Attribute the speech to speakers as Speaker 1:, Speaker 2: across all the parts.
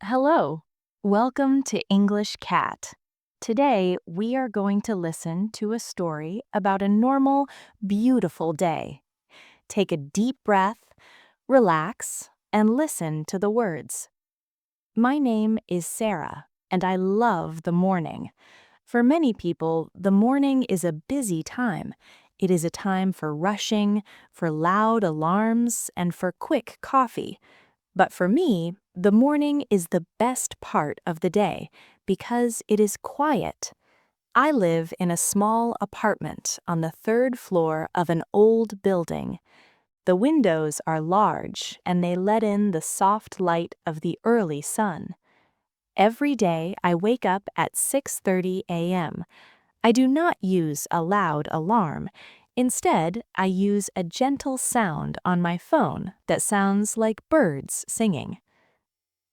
Speaker 1: Hello. Welcome to English Cat. Today, we are going to listen to a story about a normal, beautiful day. Take a deep breath, relax, and listen to the words. My name is Sarah, and I love the morning. For many people, the morning is a busy time. It is a time for rushing, for loud alarms, and for quick coffee. But for me, the morning is the best part of the day because it is quiet. I live in a small apartment on the third floor of an old building. The windows are large and they let in the soft light of the early sun. Every day I wake up at 6:30 a.m. I do not use a loud alarm. Instead, I use a gentle sound on my phone that sounds like birds singing.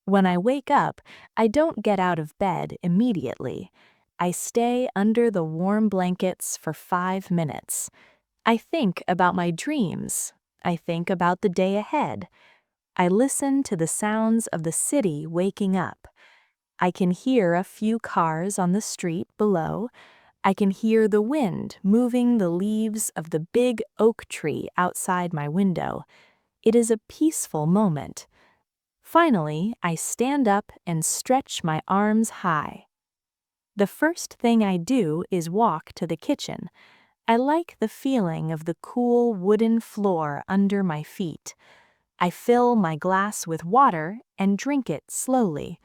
Speaker 1: When I wake up, I don't get out of bed immediately. I stay under the warm blankets for 5 minutes. I think about my dreams. I think about the day ahead. I listen to the sounds of the city waking up. I can hear a few cars on the street below. I can hear the wind moving the leaves of the big oak tree outside my window. It is a peaceful moment. Finally, I stand up and stretch my arms high. The first thing I do is walk to the kitchen. I like the feeling of the cool wooden floor under my feet. I fill my glass with water and drink it slowly.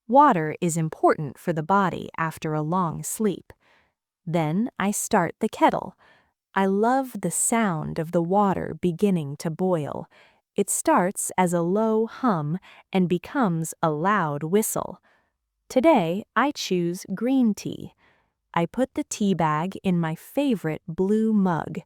Speaker 1: Water is important for the body after a long sleep. Then I start the kettle. I love the sound of the water beginning to boil. It starts as a low hum and becomes a loud whistle. Today, I choose green tea. I put the tea bag in my favorite blue mug.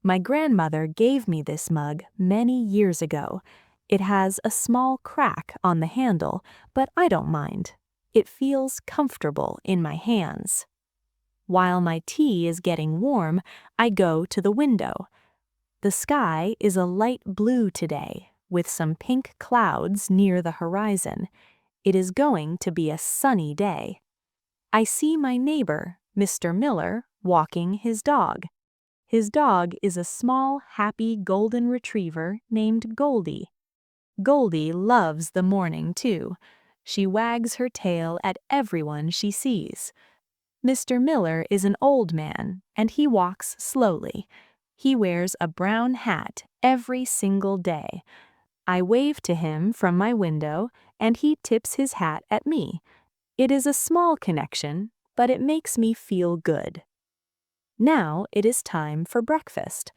Speaker 1: My grandmother gave me this mug many years ago. It has a small crack on the handle, but I don't mind. It feels comfortable in my hands. While my tea is getting warm, I go to the window. The sky is a light blue today, with some pink clouds near the horizon. It is going to be a sunny day. I see my neighbor, Mr. Miller, walking his dog. His dog is a small, happy golden retriever named Goldie. Goldie loves the morning, too. She wags her tail at everyone she sees. Mr. Miller is an old man, and he walks slowly. He wears a brown hat every single day. I wave to him from my window, and he tips his hat at me. It is a small connection, but it makes me feel good. Now it is time for breakfast.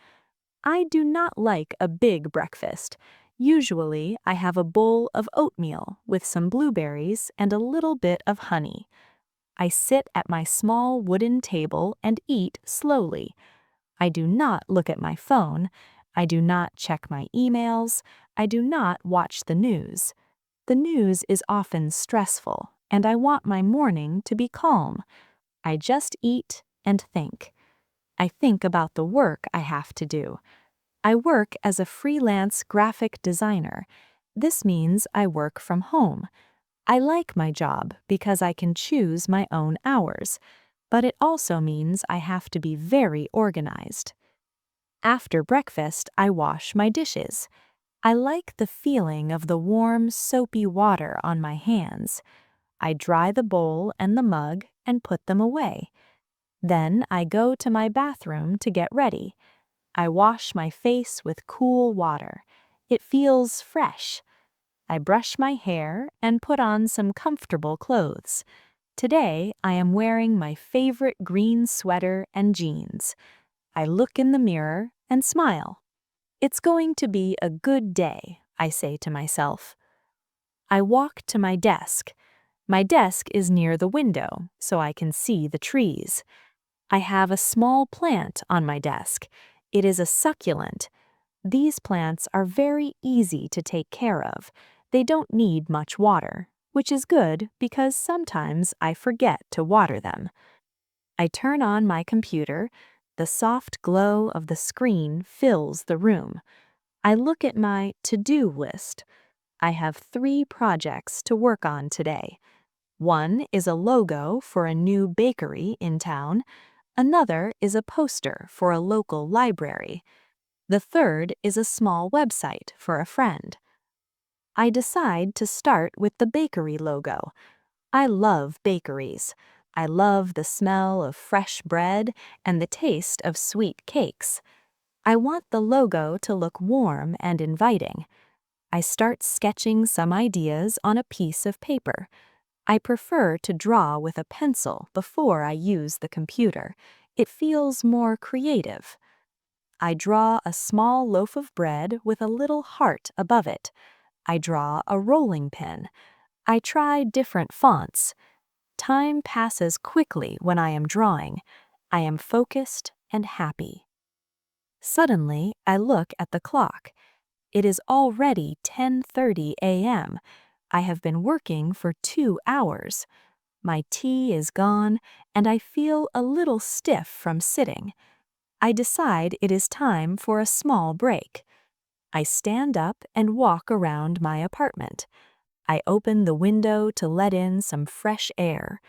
Speaker 1: I do not like a big breakfast. Usually, I have a bowl of oatmeal with some blueberries and a little bit of honey. I sit at my small wooden table and eat slowly. I do not look at my phone. I do not check my emails. I do not watch the news. The news is often stressful, and I want my morning to be calm. I just eat and think. I think about the work I have to do. I work as a freelance graphic designer. This means I work from home. I like my job because I can choose my own hours, but it also means I have to be very organized. After breakfast, I wash my dishes. I like the feeling of the warm, soapy water on my hands. I dry the bowl and the mug and put them away. Then I go to my bathroom to get ready. I wash my face with cool water. It feels fresh. I brush my hair and put on some comfortable clothes. Today, I am wearing my favorite green sweater and jeans. I look in the mirror and smile. It's going to be a good day, I say to myself. I walk to my desk. My desk is near the window, so I can see the trees. I have a small plant on my desk. It is a succulent. These plants are very easy to take care of. They don't need much water, which is good because sometimes I forget to water them. I turn on my computer. The soft glow of the screen fills the room. I look at my to-do list. I have 3 projects to work on today. One is a logo for a new bakery in town. Another is a poster for a local library. The third is a small website for a friend. I decide to start with the bakery logo. I love bakeries. I love the smell of fresh bread and the taste of sweet cakes. I want the logo to look warm and inviting. I start sketching some ideas on a piece of paper. I prefer to draw with a pencil before I use the computer. It feels more creative. I draw a small loaf of bread with a little heart above it. I draw a rolling pin. I try different fonts. Time passes quickly when I am drawing. I am focused and happy. Suddenly, I look at the clock. It is already 10:30 a.m. I have been working for 2 hours. My tea is gone, and I feel a little stiff from sitting. I decide it is time for a small break. I stand up and walk around my apartment. I open the window to let in some fresh air.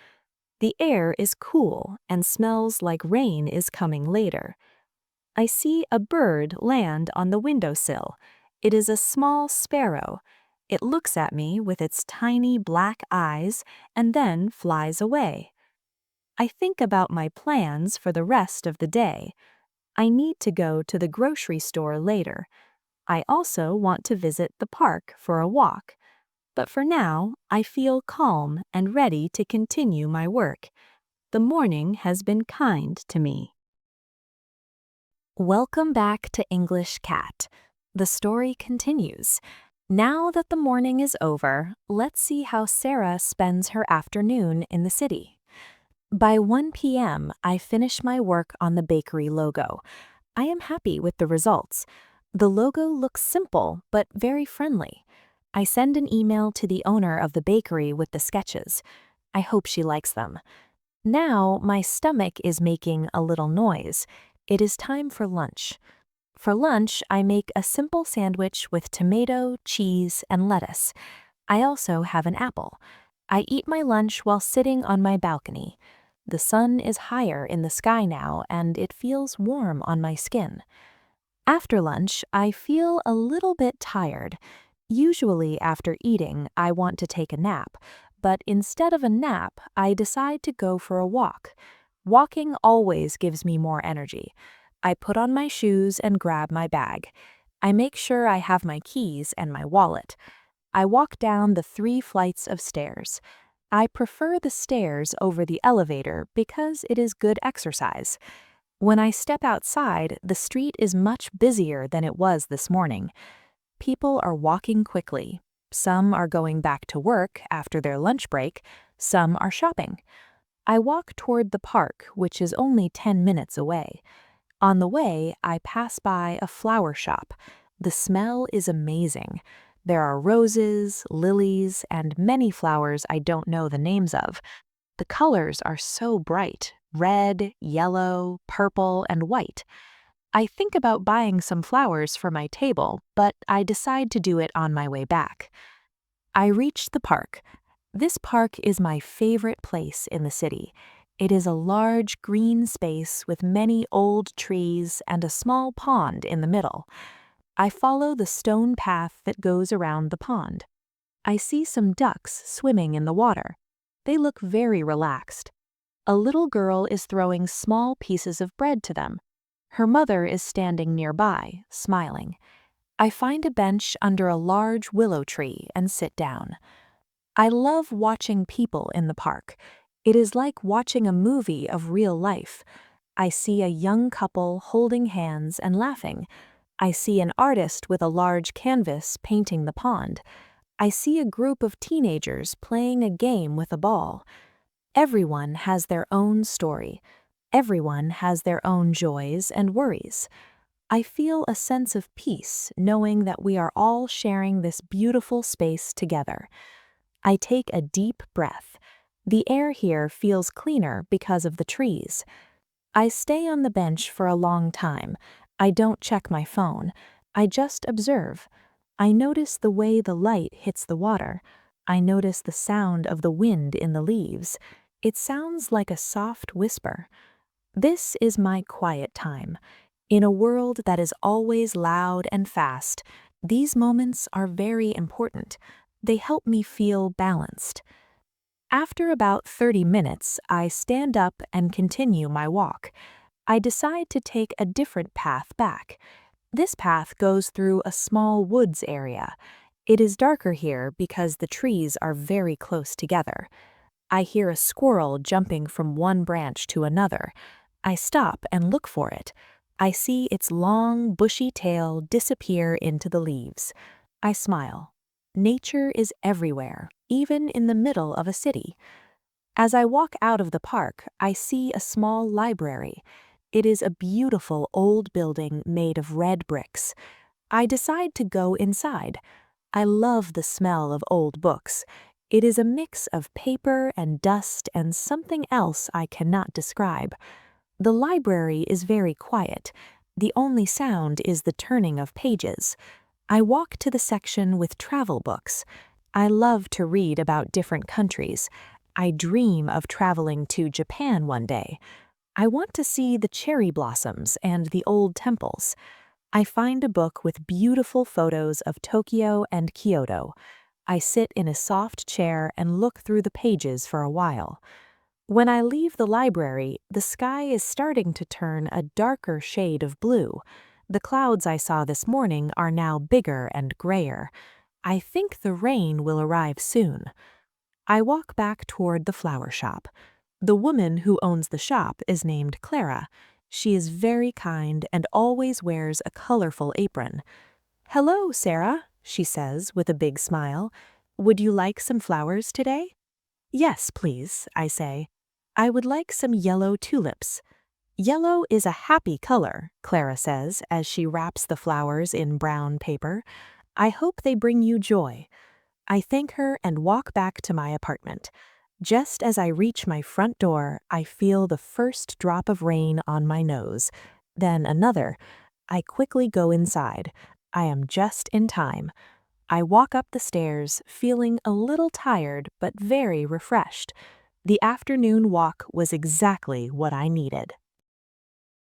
Speaker 1: The air is cool and smells like rain is coming later. I see a bird land on the windowsill. It is a small sparrow. It looks at me with its tiny black eyes and then flies away. I think about my plans for the rest of the day. I need to go to the grocery store later. I also want to visit the park for a walk. But for now, I feel calm and ready to continue my work. The morning has been kind to me. Welcome back to English Cat. The story continues. Now that the morning is over, let's see how Sarah spends her afternoon in the city. By 1 p.m., I finish my work on the bakery logo. I am happy with the results. The logo looks simple, but very friendly. I send an email to the owner of the bakery with the sketches. I hope she likes them. Now, my stomach is making a little noise. It is time for lunch. For lunch, I make a simple sandwich with tomato, cheese, and lettuce. I also have an apple. I eat my lunch while sitting on my balcony. The sun is higher in the sky now, and it feels warm on my skin. After lunch, I feel a little bit tired. Usually after eating, I want to take a nap, but instead of a nap, I decide to go for a walk. Walking always gives me more energy. I put on my shoes and grab my bag. I make sure I have my keys and my wallet. I walk down the 3 flights of stairs. I prefer the stairs over the elevator because it is good exercise. When I step outside, the street is much busier than it was this morning. People are walking quickly. Some are going back to work after their lunch break. Some are shopping. I walk toward the park, which is only 10 minutes away. On the way, I pass by a flower shop. The smell is amazing. There are roses, lilies, and many flowers I don't know the names of. The colors are so bright: red, yellow, purple, and white. I think about buying some flowers for my table, but I decide to do it on my way back. I reach the park. This park is my favorite place in the city. It is a large green space with many old trees and a small pond in the middle. I follow the stone path that goes around the pond. I see some ducks swimming in the water. They look very relaxed. A little girl is throwing small pieces of bread to them. Her mother is standing nearby, smiling. I find a bench under a large willow tree and sit down. I love watching people in the park. It is like watching a movie of real life. I see a young couple holding hands and laughing. I see an artist with a large canvas painting the pond. I see a group of teenagers playing a game with a ball. Everyone has their own story. Everyone has their own joys and worries. I feel a sense of peace knowing that we are all sharing this beautiful space together. I take a deep breath. The air here feels cleaner because of the trees. I stay on the bench for a long time. I don't check my phone. I just observe. I notice the way the light hits the water. I notice the sound of the wind in the leaves. It sounds like a soft whisper. This is my quiet time. In a world that is always loud and fast, these moments are very important. They help me feel balanced. After about 30 minutes, I stand up and continue my walk. I decide to take a different path back. This path goes through a small woods area. It is darker here because the trees are very close together. I hear a squirrel jumping from one branch to another. I stop and look for it. I see its long, bushy tail disappear into the leaves. I smile. Nature is everywhere, even in the middle of a city. As I walk out of the park, I see a small library. It is a beautiful old building made of red bricks. I decide to go inside. I love the smell of old books. It is a mix of paper and dust and something else I cannot describe. The library is very quiet. The only sound is the turning of pages. I walk to the section with travel books. I love to read about different countries. I dream of traveling to Japan one day. I want to see the cherry blossoms and the old temples. I find a book with beautiful photos of Tokyo and Kyoto. I sit in a soft chair and look through the pages for a while. When I leave the library, the sky is starting to turn a darker shade of blue. The clouds I saw this morning are now bigger and grayer. I think the rain will arrive soon. I walk back toward the flower shop. The woman who owns the shop is named Clara. She is very kind and always wears a colorful apron. "Hello, Sarah," she says with a big smile. "Would you like some flowers today?" "Yes, please," I say. "I would like some yellow tulips." "Yellow is a happy color," Clara says as she wraps the flowers in brown paper. "I hope they bring you joy." I thank her and walk back to my apartment. Just as I reach my front door, I feel the first drop of rain on my nose, then another. I quickly go inside. I am just in time. I walk up the stairs, feeling a little tired but very refreshed. The afternoon walk was exactly what I needed.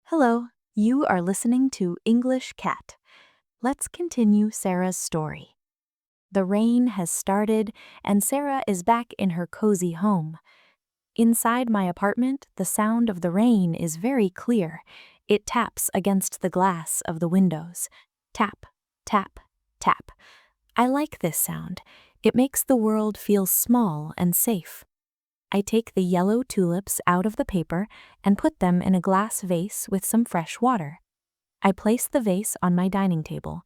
Speaker 1: Hello, you are listening to English Cat. Let's continue Sarah's story. The rain has started, and Sarah is back in her cozy home. Inside my apartment, the sound of the rain is very clear. It taps against the glass of the windows. Tap, tap, tap. I like this sound. It makes the world feel small and safe. I take the yellow tulips out of the paper and put them in a glass vase with some fresh water. I place the vase on my dining table.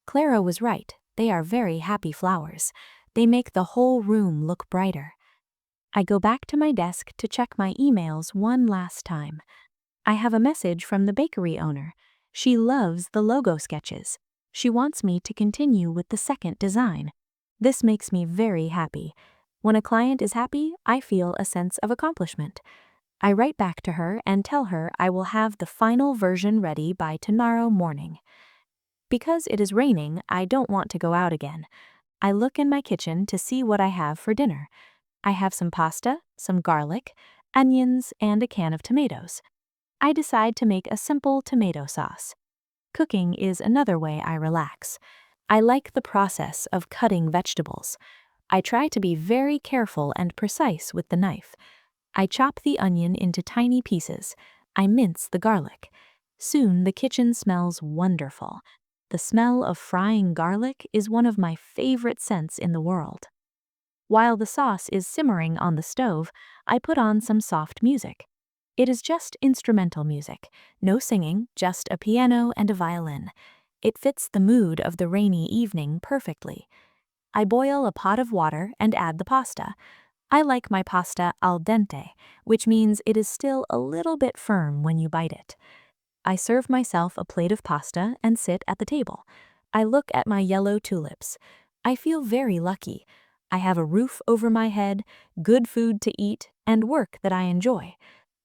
Speaker 1: Clara was right. They are very happy flowers. They make the whole room look brighter. I go back to my desk to check my emails one last time. I have a message from the bakery owner. She loves the logo sketches. She wants me to continue with the second design. This makes me very happy. When a client is happy, I feel a sense of accomplishment. I write back to her and tell her I will have the final version ready by tomorrow morning. Because it is raining, I don't want to go out again. I look in my kitchen to see what I have for dinner. I have some pasta, some garlic, onions, and a can of tomatoes. I decide to make a simple tomato sauce. Cooking is another way I relax. I like the process of cutting vegetables. I try to be very careful and precise with the knife. I chop the onion into tiny pieces. I mince the garlic. Soon the kitchen smells wonderful. The smell of frying garlic is one of my favorite scents in the world. While the sauce is simmering on the stove, I put on some soft music. It is just instrumental music, no singing, just a piano and a violin. It fits the mood of the rainy evening perfectly. I boil a pot of water and add the pasta. I like my pasta al dente, which means it is still a little bit firm when you bite it. I serve myself a plate of pasta and sit at the table. I look at my yellow tulips. I feel very lucky. I have a roof over my head, good food to eat, and work that I enjoy.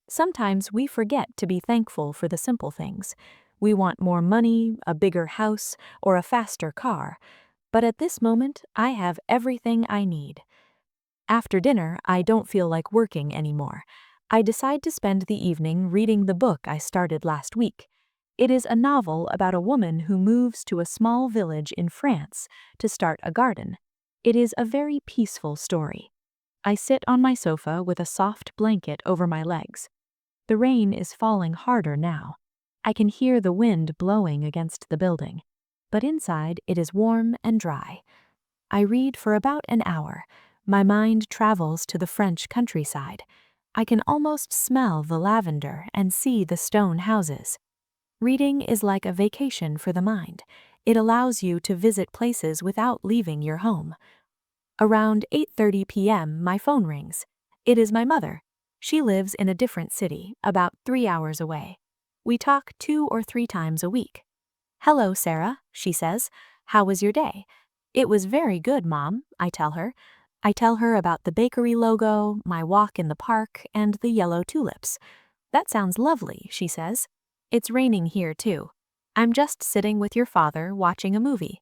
Speaker 1: Sometimes we forget to be thankful for the simple things. We want more money, a bigger house, or a faster car. But at this moment, I have everything I need. After dinner, I don't feel like working anymore. I decide to spend the evening reading the book I started last week. It is a novel about a woman who moves to a small village in France to start a garden. It is a very peaceful story. I sit on my sofa with a soft blanket over my legs. The rain is falling harder now. I can hear the wind blowing against the building. But inside, it is warm and dry. I read for about an hour. My mind travels to the French countryside. I can almost smell the lavender and see the stone houses. Reading is like a vacation for the mind. It allows you to visit places without leaving your home. Around 8:30 p.m., my phone rings. It is my mother. She lives in a different city, about 3 hours away. We talk 2 or 3 times a week. "Hello, Sarah," she says. "How was your day?" "It was very good, Mom," I tell her. I tell her about the bakery logo, my walk in the park, and the yellow tulips. "That sounds lovely," she says. "It's raining here, too. I'm just sitting with your father watching a movie."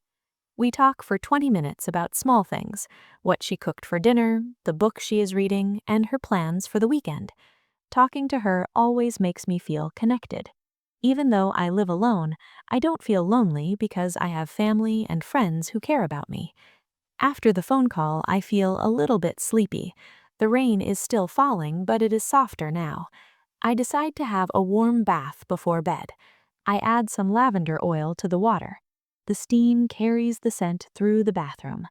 Speaker 1: We talk for 20 minutes about small things, what she cooked for dinner, the book she is reading, and her plans for the weekend. Talking to her always makes me feel connected. Even though I live alone, I don't feel lonely because I have family and friends who care about me. After the phone call, I feel a little bit sleepy. The rain is still falling, but it is softer now. I decide to have a warm bath before bed. I add some lavender oil to the water. The steam carries the scent through the bathroom.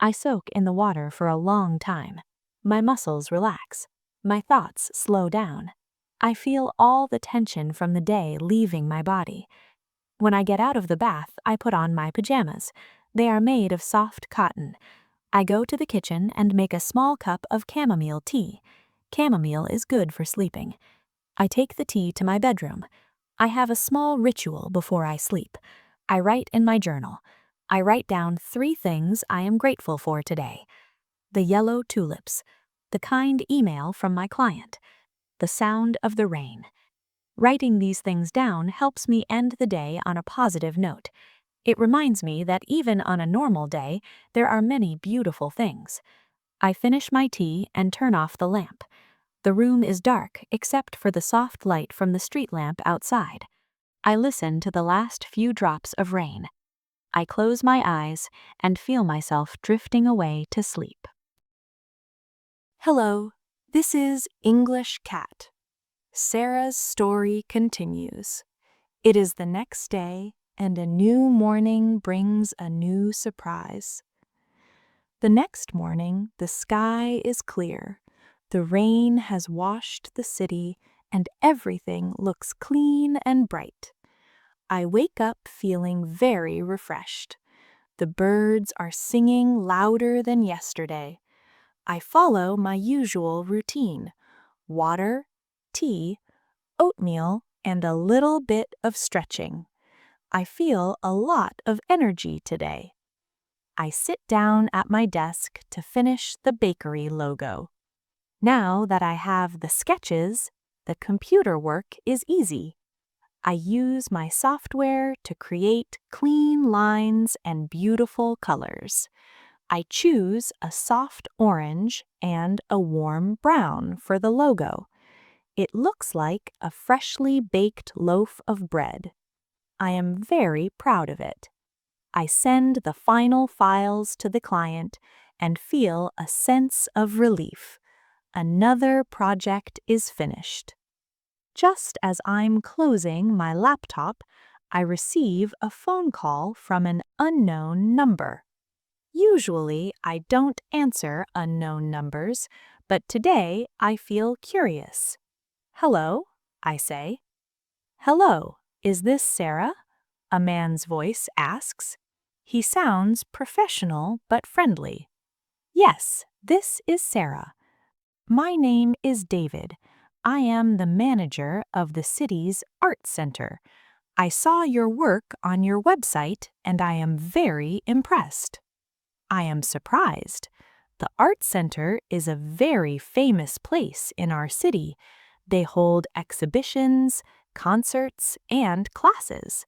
Speaker 1: I soak in the water for a long time. My muscles relax. My thoughts slow down. I feel all the tension from the day leaving my body. When I get out of the bath, I put on my pajamas. They are made of soft cotton. I go to the kitchen and make a small cup of chamomile tea. Chamomile is good for sleeping. I take the tea to my bedroom. I have a small ritual before I sleep. I write in my journal. I write down 3 things I am grateful for today. The yellow tulips, the kind email from my client, the sound of the rain. Writing these things down helps me end the day on a positive note. It reminds me that even on a normal day, there are many beautiful things. I finish my tea and turn off the lamp. The room is dark except for the soft light from the street lamp outside. I listen to the last few drops of rain. I close my eyes and feel myself drifting away to sleep. Hello, this is English Cat. Sarah's story continues. It is the next day, and a new morning brings a new surprise. The next morning, the sky is clear. The rain has washed the city, and everything looks clean and bright. I wake up feeling very refreshed. The birds are singing louder than yesterday. I follow my usual routine: water, tea, oatmeal, and a little bit of stretching. I feel a lot of energy today. I sit down at my desk to finish the bakery logo. Now that I have the sketches, the computer work is easy. I use my software to create clean lines and beautiful colors. I choose a soft orange and a warm brown for the logo. It looks like a freshly baked loaf of bread. I am very proud of it. I send the final files to the client and feel a sense of relief. Another project is finished. Just as I'm closing my laptop, I receive a phone call from an unknown number. Usually, I don't answer unknown numbers, but today I feel curious. "Hello," I say. "Hello, is this Sarah?" a man's voice asks. He sounds professional but friendly. "Yes, this is Sarah. My name is David. I am the manager of the city's art center. I saw your work on your website and I am very impressed." I am surprised. The art center is a very famous place in our city. They hold exhibitions, concerts, and classes.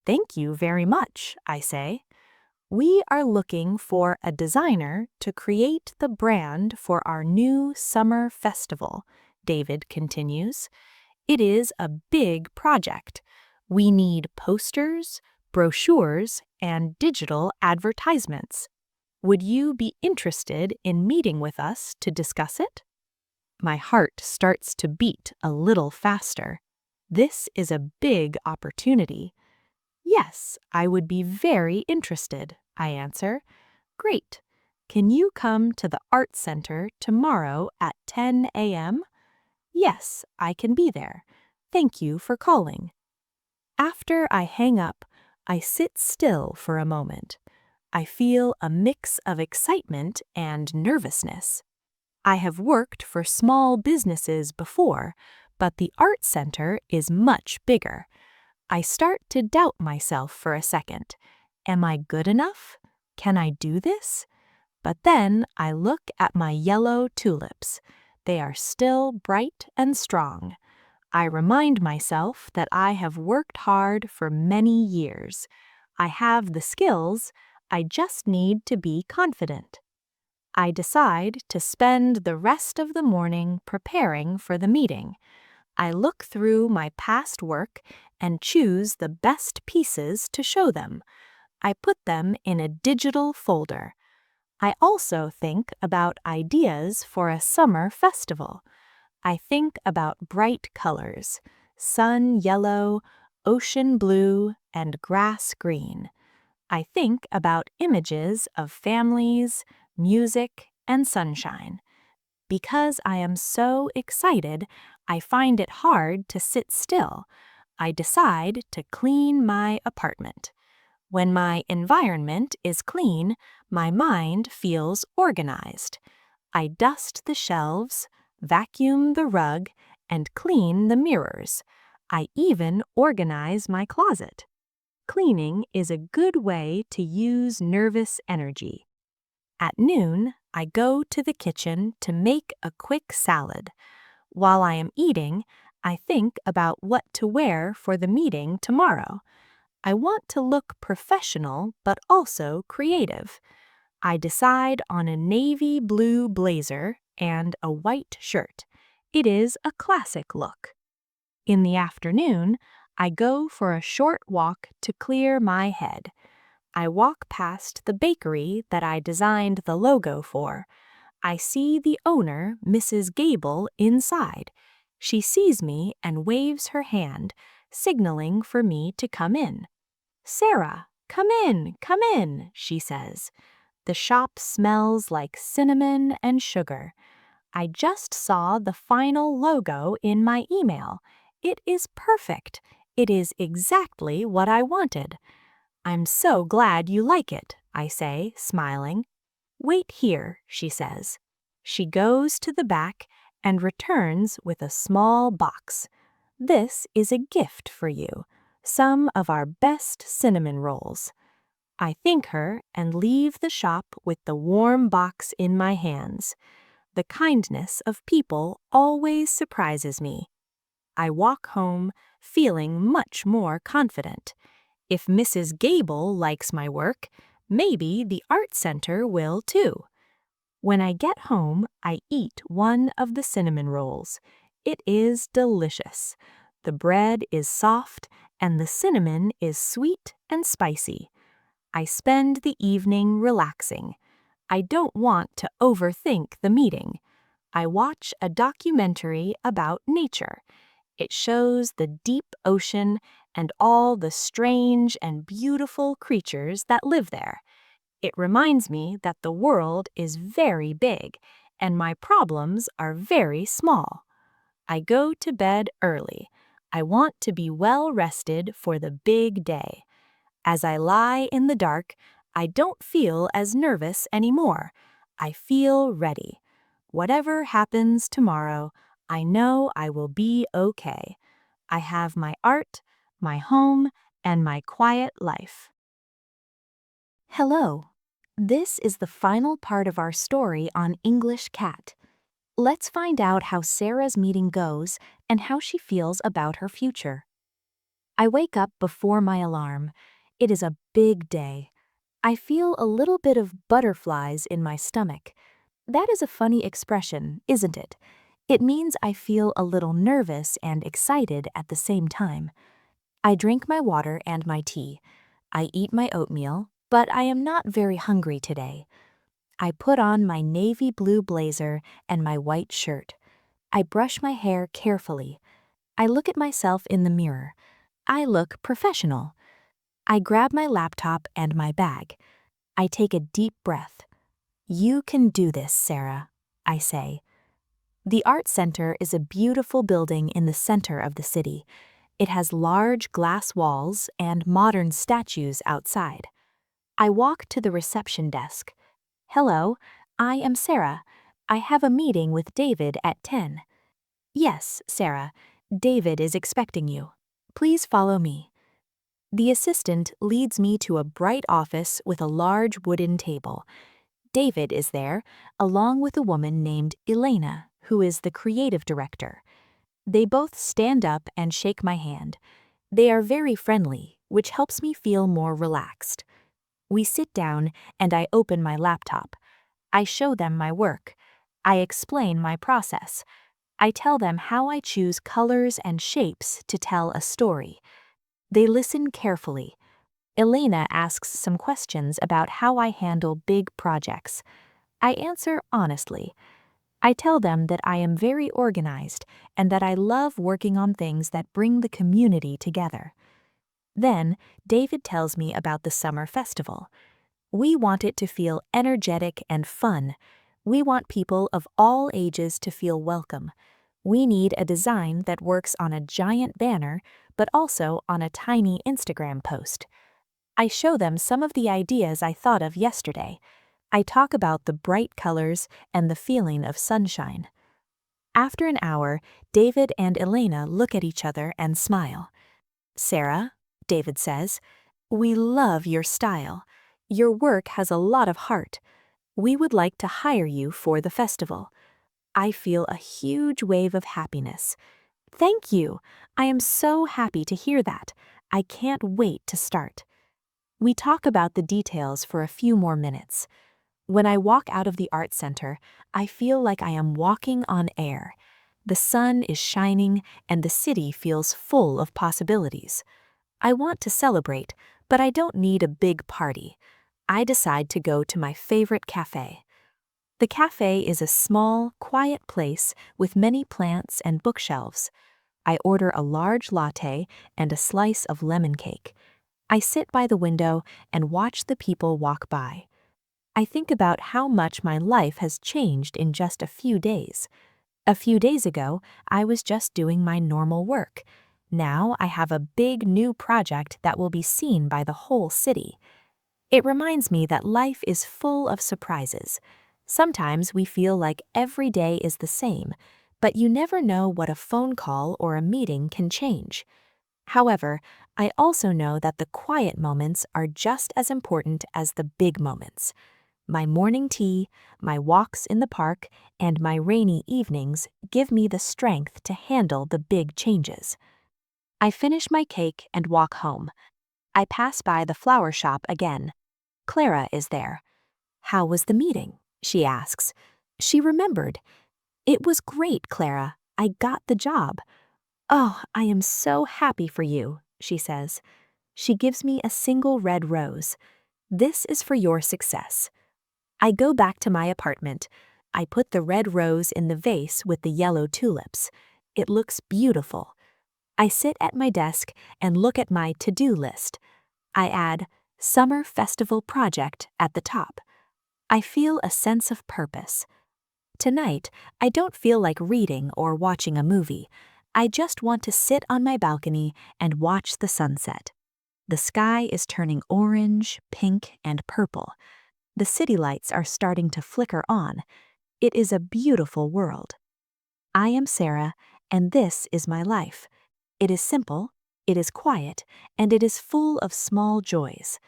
Speaker 1: "Thank you very much," I say. We are looking for a designer to create the brand for our new summer festival, David continues. It is a big project. We need posters, brochures, and digital advertisements. Would you be interested in meeting with us to discuss it? My heart starts to beat a little faster. This is a big opportunity. Yes, I would be very interested, I answer. Great. Can you come to the Art Center tomorrow at 10 a.m.? Yes, I can be there. Thank you for calling. After I hang up, I sit still for a moment. I feel a mix of excitement and nervousness. I have worked for small businesses before, but the Art Center is much bigger. I start to doubt myself for a second. Am I good enough? Can I do this? But then I look at my yellow tulips. They are still bright and strong. I remind myself that I have worked hard for many years. I have the skills, I just need to be confident. I decide to spend the rest of the morning preparing for the meeting. I look through my past work and choose the best pieces to show them. I put them in a digital folder. I also think about ideas for a summer festival. I think about bright colors, sun yellow, ocean blue, and grass green. I think about images of families, music, and sunshine. Because I am so excited, I find it hard to sit still. I decide to clean my apartment. When my environment is clean, my mind feels organized. I dust the shelves, vacuum the rug, and clean the mirrors. I even organize my closet. Cleaning is a good way to use nervous energy. At noon, I go to the kitchen to make a quick salad. While I am eating, I think about what to wear for the meeting tomorrow. I want to look professional but also creative. I decide on a navy blue blazer and a white shirt. It is a classic look. In the afternoon, I go for a short walk to clear my head. I walk past the bakery that I designed the logo for. I see the owner, Mrs. Gable, inside. She sees me and waves her hand, signaling for me to come in. "Sarah, come in," she says. The shop smells like cinnamon and sugar. I just saw the final logo in my email. It is perfect. It is exactly what I wanted. "I'm so glad you like it," I say, smiling. "Wait here," she says. She goes to the back and returns with a small box. "This is a gift for you, some of our best cinnamon rolls." I thank her and leave the shop with the warm box in my hands. The kindness of people always surprises me. I walk home feeling much more confident. If Mrs. Gable likes my work, maybe the Art Center will too. When I get home, I eat one of the cinnamon rolls. It is delicious. The bread is soft and the cinnamon is sweet and spicy. I spend the evening relaxing. I don't want to overthink the meeting. I watch a documentary about nature. It shows the deep ocean and all the strange and beautiful creatures that live there. It reminds me that the world is very big and my problems are very small. I go to bed early. I want to be well rested for the big day. As I lie in the dark, I don't feel as nervous anymore. I feel ready. Whatever happens tomorrow, I know I will be okay. I have my art, my home, and my quiet life. Hello. This is the final part of our story on English Cat. Let's find out how Sarah's meeting goes and how she feels about her future. I wake up before my alarm. It is a big day. I feel a little bit of butterflies in my stomach. That is a funny expression, isn't it? It means I feel a little nervous and excited at the same time. I drink my water and my tea. I eat my oatmeal, but I am not very hungry today. I put on my navy blue blazer and my white shirt. I brush my hair carefully. I look at myself in the mirror. I look professional. I grab my laptop and my bag. I take a deep breath. You can do this, Sarah, I say. The Art Center is a beautiful building in the center of the city. It has large glass walls and modern statues outside. I walk to the reception desk. Hello, I am Sarah. I have a meeting with David at 10. Yes, Sarah. David is expecting you. Please follow me. The assistant leads me to a bright office with a large wooden table. David is there, along with a woman named Elena, who is the creative director. They both stand up and shake my hand. They are very friendly, which helps me feel more relaxed. We sit down and I open my laptop. I show them my work. I explain my process. I tell them how I choose colors and shapes to tell a story. They listen carefully. Elena asks some questions about how I handle big projects. I answer honestly. I tell them that I am very organized and that I love working on things that bring the community together. Then, David tells me about the summer festival. We want it to feel energetic and fun. We want people of all ages to feel welcome. We need a design that works on a giant banner, but also on a tiny Instagram post. I show them some of the ideas I thought of yesterday. I talk about the bright colors and the feeling of sunshine. After an hour, David and Elena look at each other and smile. Sarah, David says, we love your style. Your work has a lot of heart. We would like to hire you for the festival. I feel a huge wave of happiness. Thank you. I am so happy to hear that. I can't wait to start. We talk about the details for a few more minutes. When I walk out of the art center, I feel like I am walking on air. The sun is shining and the city feels full of possibilities. I want to celebrate, but I don't need a big party. I decide to go to my favorite cafe. The cafe is a small, quiet place with many plants and bookshelves. I order a large latte and a slice of lemon cake. I sit by the window and watch the people walk by. I think about how much my life has changed in just a few days. A few days ago, I was just doing my normal work. Now I have a big new project that will be seen by the whole city. It reminds me that life is full of surprises. Sometimes we feel like every day is the same, but you never know what a phone call or a meeting can change. However, I also know that the quiet moments are just as important as the big moments. My morning tea, my walks in the park, and my rainy evenings give me the strength to handle the big changes. I finish my cake and walk home. I pass by the flower shop again. Clara is there. How was the meeting? She asks. She remembered. It was great, Clara. I got the job. Oh, I am so happy for you, she says. She gives me a single red rose. This is for your success. I go back to my apartment. I put the red rose in the vase with the yellow tulips. It looks beautiful. I sit at my desk and look at my to-do list. I add Summer Festival Project at the top. I feel a sense of purpose. Tonight, I don't feel like reading or watching a movie. I just want to sit on my balcony and watch the sunset. The sky is turning orange, pink, and purple. The city lights are starting to flicker on. It is a beautiful world. I am Sarah, and this is my life. It is simple, it is quiet, and it is full of small joys.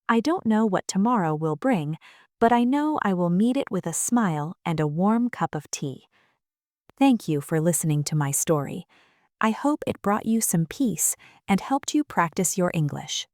Speaker 1: I don't know what tomorrow will bring, but I know I will meet it with a smile and a warm cup of tea. Thank you for listening to my story. I hope it brought you some peace and helped you practice your English.